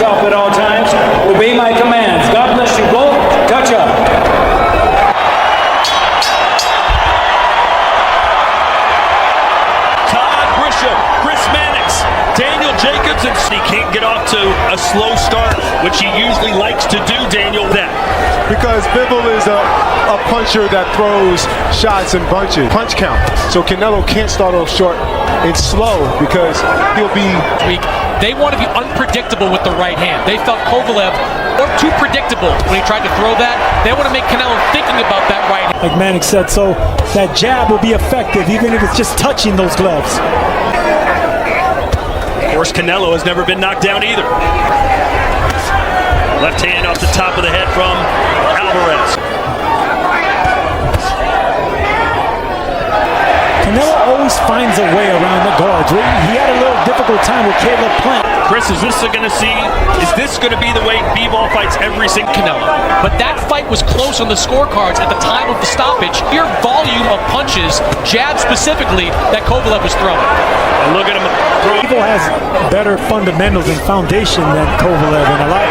yourself at all times. Obey my commands. God bless you both. Touch up. He can't get off to a slow start, which he usually likes to do, Daniel. That because Bivol is a puncher that throws shots and bunches, punch count. So Canelo can't start off short and slow because he'll be weak. They want to be unpredictable with the right hand. They felt Kovalev or too predictable when he tried to throw that. They want to make Canelo thinking about that right hand. Like Manick said, so that jab will be effective even if it's just touching those gloves. Of course, Canelo has never been knocked down either. Left hand off the top of the head from Alvarez. Canelo always finds a way around the guards. He had a little difficult time with Caleb Plant. Chris, is this going to be the way Bivol fights every single Canelo? But that fight was close on the scorecards at the time of the stoppage. Sheer volume of punches, jabs specifically, that Kovalev was throwing. And look at him throw. Bivol has better fundamentals and foundation than Kovalev in a lot.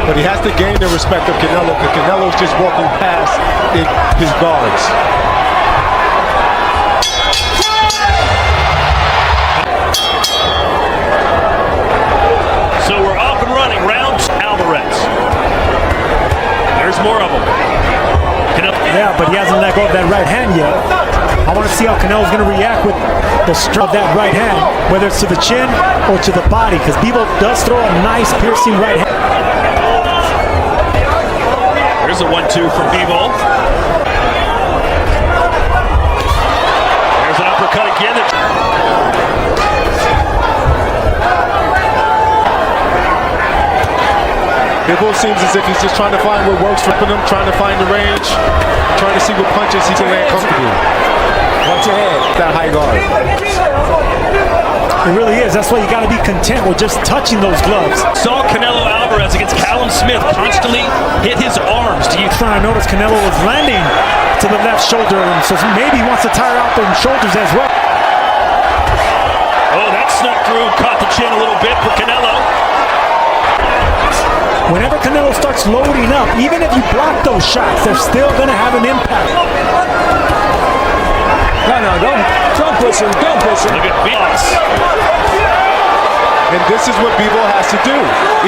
But he has to gain the respect of Canelo because Canelo's just walking past his guards. So we're off and running. Rounds Alvarez. There's more of them. Yeah, but he hasn't let go of that right hand yet. I want to see how Canelo's going to react with the strength of that right hand, whether it's to the chin or to the body, because Bivol does throw a nice piercing right hand. There's a 1-2 from Bivol. There's an uppercut again. Bivol seems as if he's just trying to find what works for him, trying to find the range, trying to see what punches he can land comfortably. Watch your head. That high guard. It really is. That's why you got to be content with just touching those gloves. Saw Canelo Alvarez against Callum Smith constantly hit his arms. Do you trying to notice Canelo was landing to the left shoulder, and so maybe he wants to tire out those shoulders as well. Oh, that snuck through, caught the chin a little bit for Canelo. Whenever Canelo starts loading up, even if you block those shots, they're still going to have an impact. No, don't push him. Don't push him. Look at Bivol. And this is what Bivol has to do.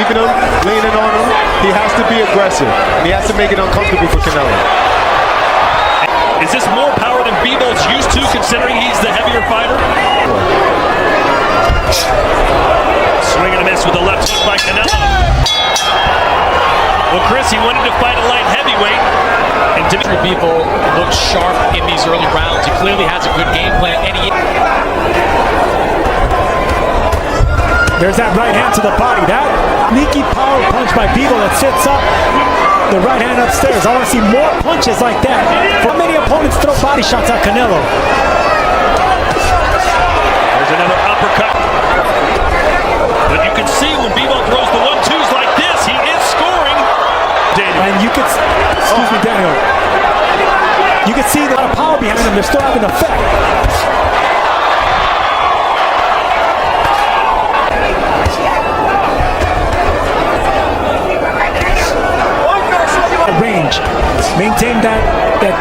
Even though leaning on him, he has to be aggressive. And he has to make it uncomfortable for Canelo. Is this more power than Bivol's used to, considering he's the heavier fighter? Swing and a miss with the left hook by Canelo. Well, Chris, he wanted to fight a light heavyweight. And Dmitry Bivol looks sharp in these early rounds. He clearly has a good game plan. There's that right hand to the body. That sneaky power punch by Bivol that sets up the right hand upstairs. I want to see more punches like that. For many opponents throw body shots at Canelo. There's another uppercut. But you can see when Bivol throws the 1-2s like this, he is scoring. Daniel. And you could, excuse me, Daniel. You can see a lot of power behind them. They're still having an effect. Range. Maintain that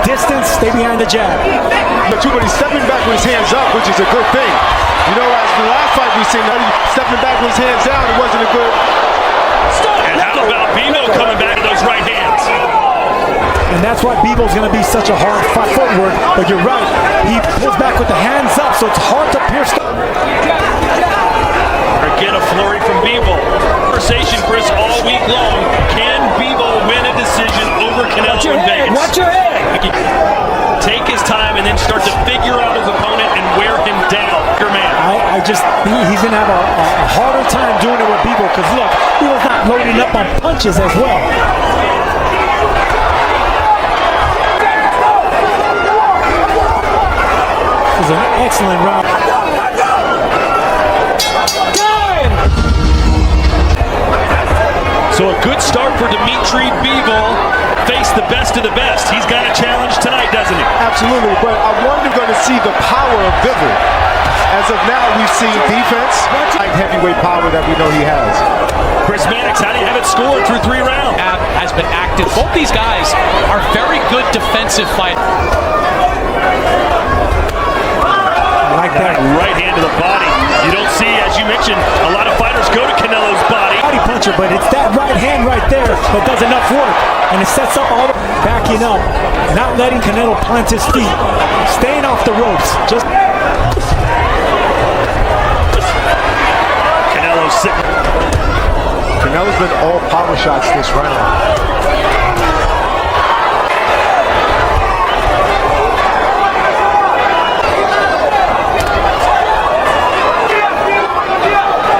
distance. Stay behind the jab. But he's stepping back with his hands up, which is a good thing. You know, as the last fight we seen, stepping back with his hands down, it wasn't a good. And how about Bivol coming back to those right hands? And that's why Bivol's going to be such a hard fight footwork. But you're right. He pulls back with the hands up, so it's hard to pierce. Again, a flurry from Bivol. Conversation, Chris, all week long. Can Bivol win a decision over Canelo in Vegas? Watch your head. Take his time and then start to figure out his opponent and wear him down. Your man. He's going to have a harder time doing it with Bivol because, look, Bivol's not loading up on punches as well. This is an excellent round. So a good start for Dmitry Bivol. Face the best of the best. He's got a challenge tonight, doesn't he? Absolutely, but I wonder going to see the power of Bivol As of now, we've seen defense and heavyweight power that we know he has. Chris Mannix, how do you have it scored through 3 rounds? Has been active. Both these guys are very good defensive fighters. I like that. Right hand to the body. You don't see, as you mentioned, a lot of fighters go to Canelo's body. Body puncher, but it's that right hand right there that does enough work. And it sets up all the backing up, not letting Canelo plant his feet, staying off the ropes. Just Canelo's sitting. Canelo's been all power shots this round.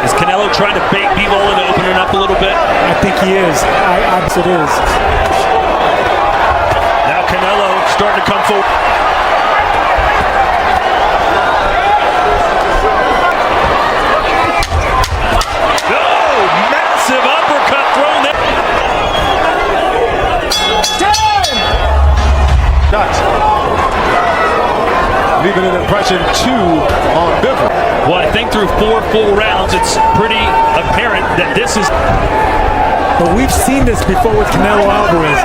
Is Canelo trying to bait Bivol into opening up a little bit? I think he is. It is. Now Canelo starting to come forward. Massive uppercut thrown there. Nuts. Leaving an impression 2 on Bivol. Well, I think through 4 full rounds, it's pretty apparent that this is. But we've seen this before with Canelo Alvarez,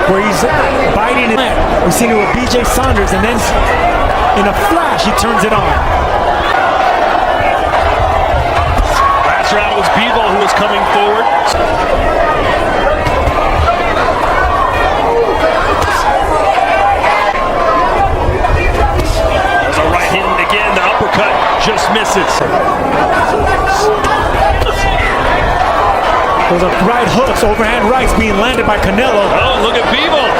where he's biting it. We've seen it with BJ Saunders, and then in a flash, he turns it on. Last round it was Bivol who was coming forward. There's a right hand again. The uppercut just misses. Those are right hooks, overhand rights being landed by Canelo. Oh, look at Bivol.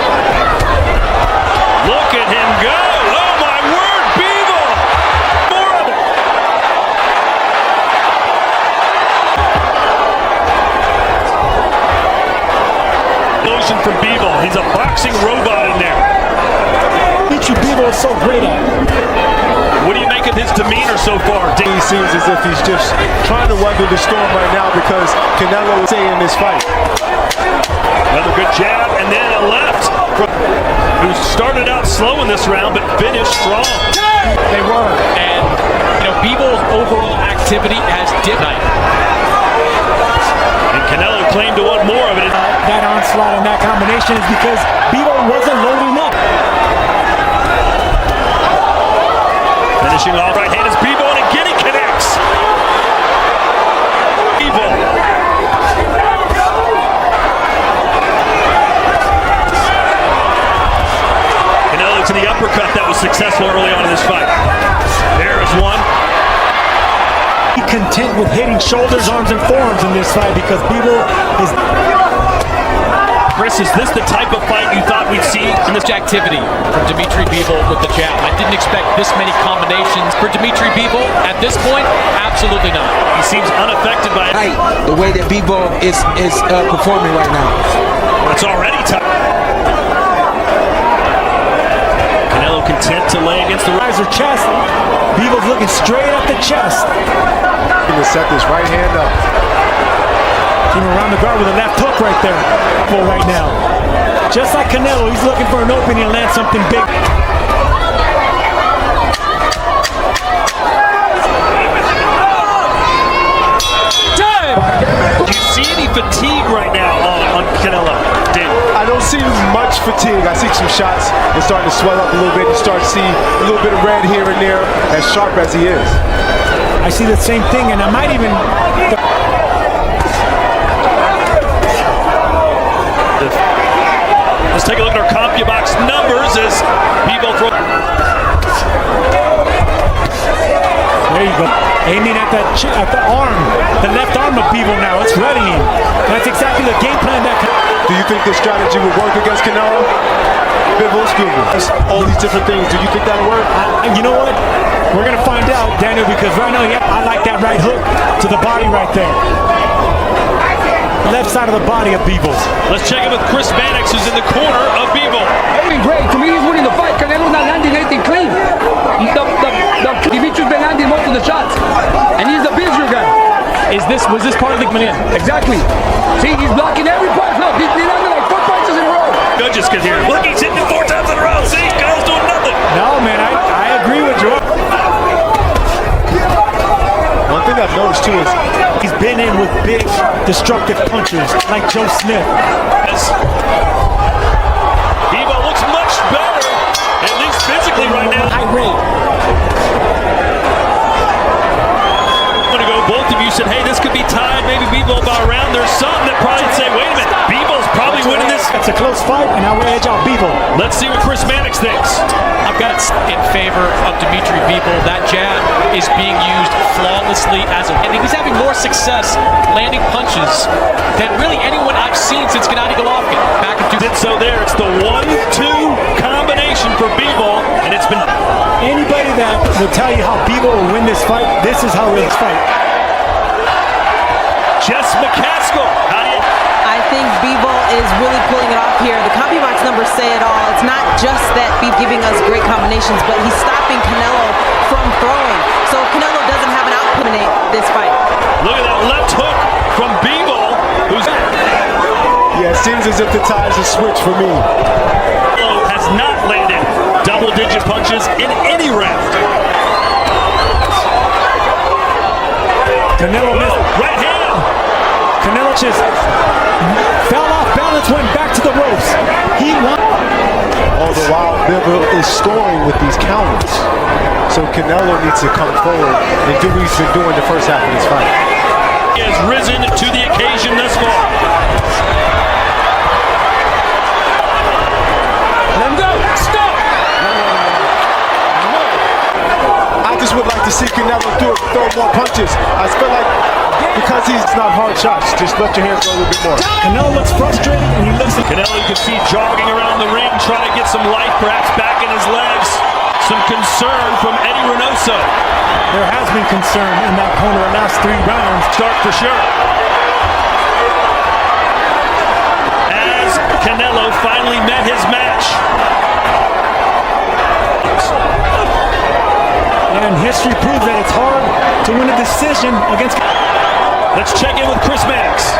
Look at him go. Oh, my word, Bivol. More of it. Motion from Bivol. He's a boxing robot in there. Dmitry Bivol is so great at it. What do you make of his demeanor so far? He seems as if he's just trying to weather the storm right now because Canelo is in this fight. Another good jab and then a left. Who started out slow in this round but finished strong. They were. And, Bivol's overall activity has dipped. And Canelo claimed to want more of it. That onslaught and that combination is because Bivol wasn't loading up. Finishing off right hand is Bivol, and again he connects. Bivol. Canelo to the uppercut that was successful early on in this fight. There is one. Be content with hitting shoulders, arms, and forearms in this fight because Bivol is. Chris, is this the type of fight you thought we'd see in this Activity from Dmitry Bivol with the jab. I didn't expect this many combinations for Dmitry Bivol. At this point, absolutely not. He seems unaffected by it. The way that Bivol is performing right now. It's already tough. Canelo content to lay against the Riser chest. Bivol's looking straight at the chest. He's going to set this right hand up. Even around the guard with a left hook right there. Right now. Just like Canelo, he's looking for an opening and land something big. Do you see any fatigue right now on Canelo? I don't see much fatigue. I see some shots. They're starting to swell up a little bit. You start to see a little bit of red here and there, as sharp as he is. I see the same thing, and I might even. Let's take a look at our CompuBox numbers as Bivol throws. There you go. Aiming at the arm, the left arm of Bivol now. It's readying. That's exactly the game plan that. Do you think this strategy would work against Canelo? Bivol, excuse me. All these different things. Do you think that'll work? You know what? We're gonna find out, Daniel, because right now, I like that right hook to the body right there. Left side of the body of Bivol. Let's check it with Chris Mannix, who's in the corner of Bivol. Great. To me, he's winning the fight. Canelo's not landing anything clean. Dimitri's been landing most of the shots, and he's the bigger guy. Was this part of the coming in? Exactly. See, he's blocking every punch. Look, he's landing like 4 punches in a row. Judges can hear him. Look, he's hitting it 4 times in a row. See, Canelo's doing nothing. No, man, I agree with you. noticed too is he's been in with big, destructive punchers like Joe Smith. Bivol looks much better, at least physically right now. High rate. I'm going to go, both of you said, hey, this could be tied, maybe Bivol by a round. There's some that probably say, wait a minute, Bivol's probably winning this. It's a close fight, and I will edge out Bivol. Let's see what Chris Mannix thinks. I've got it in favor of Dmitry Bivol. That jab is being used flawlessly and he's having more success landing punches than really anyone I've seen since Gennadiy Golovkin back in 2000. So there, it's the 1-2 combination for Bivol, and it's been... Anybody that will tell you how Bivol will win this fight, this is how he'll fight. Jess McCaskill, how do you... I think Bivol is really pulling it off here. The CompuBox numbers say it all. It's not just that he's giving us great combinations, but he's stopping Canelo from throwing. So Canelo doesn't have an output in this fight. Look at that left hook from Bivol, who's... Yeah, it seems as if the ties are switched for me. Canelo has not landed double-digit punches in any round. Canelo missed. Right hand. Canelo just fell off balance, went back to the ropes. He won. All the while, Bivol is scoring with these counters. So Canelo needs to come forward and do what he's been doing the first half of this fight. He has risen to the occasion thus far. Let him go. Stop. I just would like to see Canelo throw more punches. I feel like because he's not hard shots, just let your hands go a little bit more. Canelo looks frustrated, and he looks at Canelo, you can see jogging around the ring, trying to get some life perhaps back in his legs. Some concern from Eddie Reynoso. There has been concern in that corner the last 3 rounds. Start for sure. As Canelo finally met his match. And history proves that it's hard to win a decision against... Let's check in with Chris Mannix.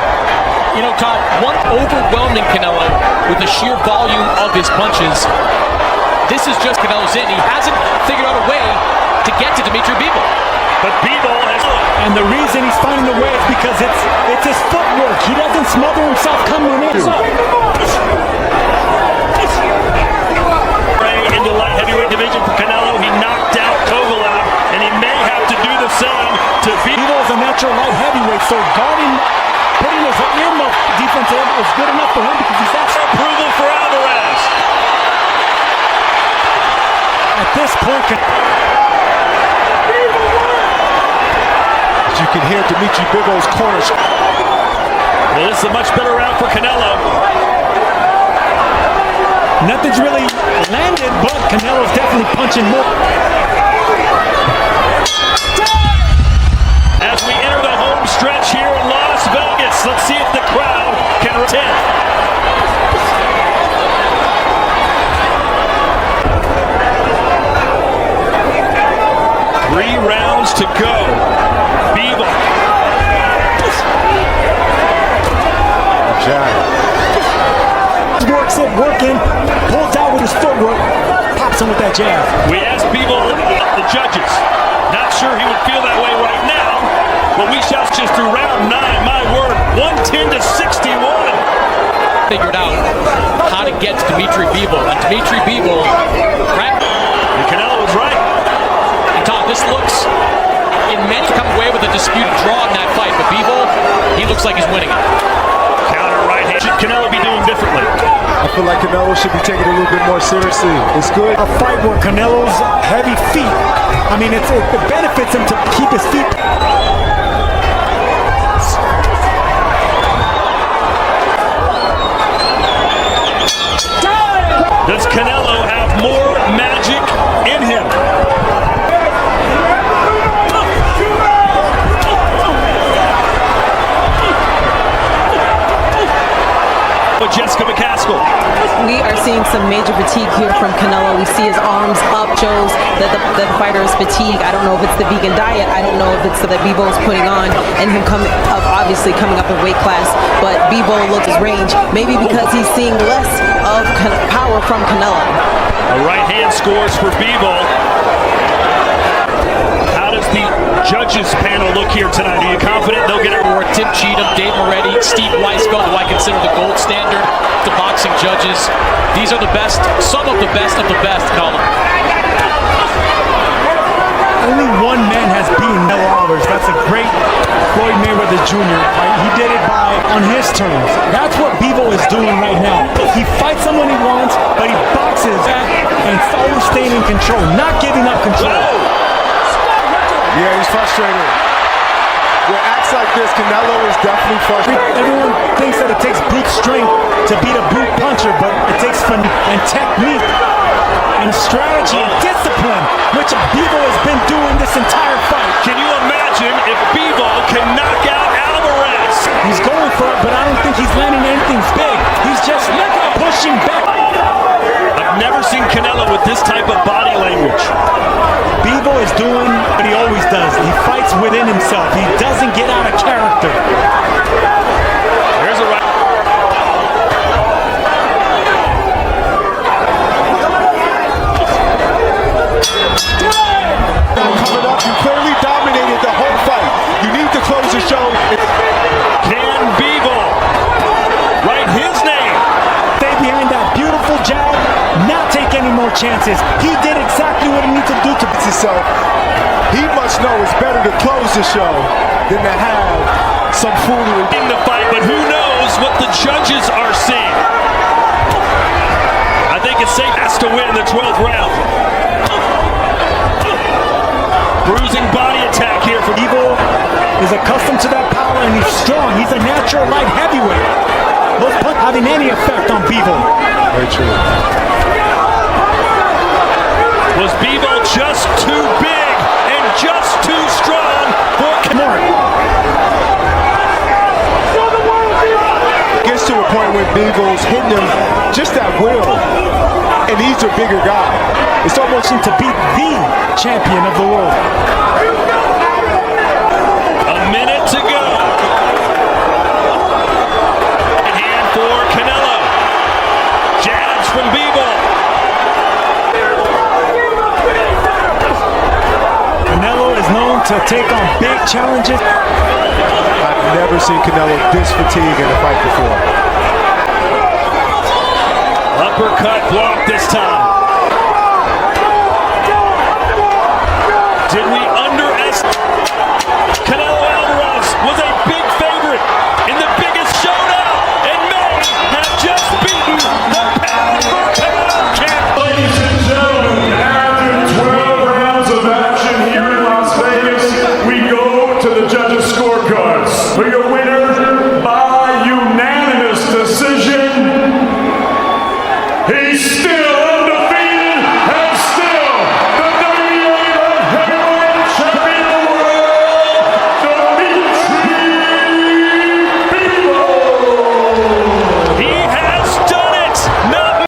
You know, Todd, one overwhelming Canelo with the sheer volume of his punches. This is just Canelo's in. He hasn't figured out a way to get to Dmitry Bivol. But Bivol has... And the reason he's finding the way is because it's his footwork. He doesn't smother himself coming in. Into light heavyweight division for Canelo. He knocked out Kovalev, and he may have to do the same to Bivol. Bivol's a natural light heavyweight, so guarding, putting his earmuff defense in is good enough for him because he's actually... Approval for Alvarez. At this point... You can hear Dmitry Bivol's corners. Well, this is a much better round for Canelo. Nothing's really landed, but Canelo's definitely punching more. As we enter the home stretch here in Las Vegas, let's see if the crowd can attend. Three rounds to go. Bivol. Works it, working, pulls out with his footwork, pops him with that jab. We asked Bivol, the judges. Not sure he would feel that way right now, but we shall just through round 9. My word, 110 to 61. Figured out how to get to Dmitry Bivol. And Dmitry Bivol, right? And Canelo was right. And Tom, this looks, in many come away with a disputed draw in that fight, but Bivol, he looks like he's winning it. Counter right hand. Should Canelo be doing differently? I feel like Canelo should be taking it a little bit more seriously. It's good. A fight where Canelo's heavy feet, I mean, it benefits him to keep his feet. Does Canelo have more magic in him? With Jessica McCaskill. We are seeing some major fatigue here from Canelo. We see his arms up, shows that the fighter is fatigued. I don't know if it's the vegan diet. I don't know if it's that Bivol's putting on and him coming up, obviously coming up in weight class. But Bivol looks his range, maybe because he's seeing less of power from Canelo. A right hand scores for Bivol. How does the judges panel look here tonight? Are you confident they'll get it? Or Tim Cheatham, Dave Moretti, Steve Weisfeld, who I consider the gold standard to boxing judges. These are the best, some of the best of the best, Colin. Only one man has beaten Canelo Alvarez. That's a great Floyd Mayweather Jr. fight. He did it on his terms. That's what Bivol is doing right now. He fights someone he wants, but he boxes back and always staying in control, not giving up control. Yeah, he's frustrated. With acts like this, Canelo is definitely frustrated. Everyone thinks that it takes brute strength to beat a brute puncher, but it takes fun and technique and strategy and discipline, which Bivol has been doing this entire fight. Can you imagine if Bivol can knock out Alvarez? He's going for it, but I don't think he's landing anything big. He's just pushing back. I've never seen Canelo with this type of body language. Bivol is doing what he always does. He fights within himself. He doesn't get out of character. There's a right. Coming up, you clearly dominated the whole fight. You need to close the show. Can Bivol write his name? Stay behind that beautiful jab, not take any more chances. He did exactly what he needs to do to beat himself. He must know it's better to close the show than to have some foolery in the fight, but who knows what the judges are seeing. I think it's safe has to win the 12th round. Bruising body attack here for Bivol is accustomed to that power and he's strong. He's a natural light heavyweight. Those punches having any effect on Bivol. Very true. Was Bivol just too big and just too strong for Canelo? Gets to a point where Bivol's hitting him just at will, and he's a bigger guy. It's almost to beat the champion of the world. A minute to go. Hand for Canelo. Jabs from Bivol. Canelo is known to take on big challenges. I've never seen Canelo this fatigued in a fight before. Uppercut blocked this time. Did we underestimate? Canelo Alvarez was a big favorite in the biggest showdown and may have just beaten the pound-for-pound champ. Ladies and gentlemen, after 12 rounds of action here in Las Vegas, we go to the judges' scorecards. For your winner by unanimous decision, he's still